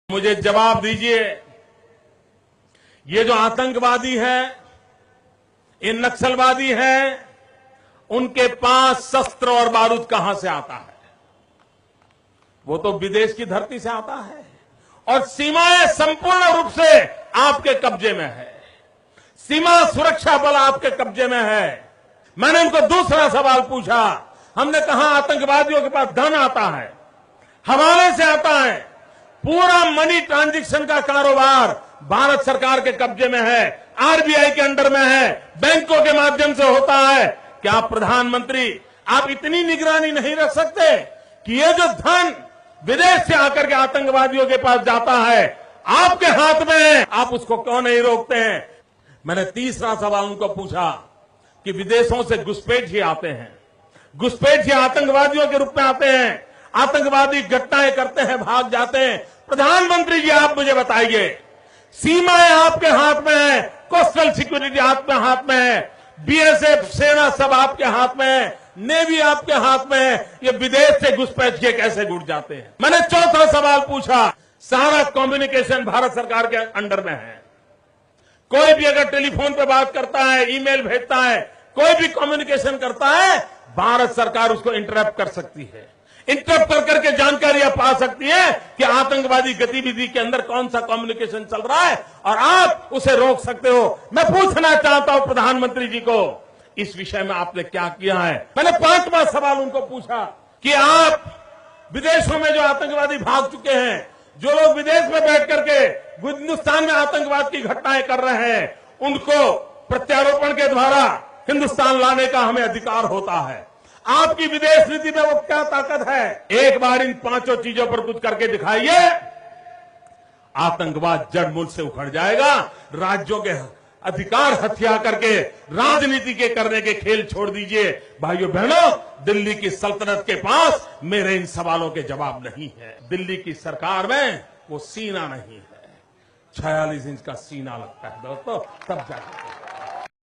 मुझे जवाब दीजिए, ये जो आतंकवादी हैं, ये नक्सलवादी हैं, उनके पास शस्त्र और बारूद कहां से आता है? वो तो विदेश की धरती से आता है और सीमाएं संपूर्ण रूप से आपके कब्जे में है। सीमा सुरक्षा बल आपके कब्जे में है। मैंने उनको दूसरा सवाल पूछा। हमने कहा आतंकवादियों के पास धन आता है, हवाले से आता है, पूरा मनी ट्रांजैक्शन का कारोबार भारत सरकार के कब्जे में है, आरबीआई के अंडर में है, बैंकों के माध्यम से होता है। क्या प्रधानमंत्री आप इतनी निगरानी नहीं रख सकते कि ये जो धन विदेश से आकर के आतंकवादियों के पास जाता है आपके हाथ में है, आप उसको क्यों नहीं रोकते हैं? मैंने तीसरा सवाल उनको पूछा कि विदेशों से घुसपैठिए आते हैं, घुसपैठिए आतंकवादियों के रूप में आते हैं, आतंकवादी घटनाएं करते हैं, भाग जाते हैं। प्रधानमंत्री जी आप मुझे बताइए, सीमाएं आपके हाथ में है, कोस्टल सिक्योरिटी आपके हाथ में है, बीएसएफ सेना सब आपके हाथ में है, नेवी आपके हाथ में है, ये विदेश से घुसपैठिए कैसे घुट जाते हैं? मैंने चौथा सवाल पूछा, सारा कम्युनिकेशन भारत सरकार के अंडर में है। कोई भी अगर टेलीफोन पे बात करता है, ईमेल भेजता है, कोई भी कम्युनिकेशन करता है, भारत सरकार उसको इंटरप्ट कर सकती है। इंटरप्ट कर करके जानकारियां पा सकती है कि आतंकवादी गतिविधि के अंदर कौन सा कम्युनिकेशन चल रहा है और आप उसे रोक सकते हो। मैं पूछना चाहता हूं प्रधानमंत्री जी को, इस विषय में आपने क्या किया है? मैंने पांचवा सवाल उनको पूछा कि आप विदेशों में जो आतंकवादी भाग चुके हैं, जो लोग विदेश में बैठ करके हिंदुस्तान में आतंकवाद की घटनाएं कर रहे हैं, उनको प्रत्यारोपण के द्वारा हिंदुस्तान लाने का हमें अधिकार होता है। आपकी विदेश नीति में वो क्या ताकत है? एक बार इन पांचों चीजों पर कुछ करके दिखाइए, आतंकवाद जड़ मूल से उखड़ जाएगा। राज्यों के अधिकार हथिया करके राजनीति के करने के खेल छोड़ दीजिए। भाइयों बहनों, दिल्ली की सल्तनत के पास मेरे इन सवालों के जवाब नहीं है। दिल्ली की सरकार में वो सीना नहीं है, 46 इंच का सीना लगता है दोस्तों, तब जाकर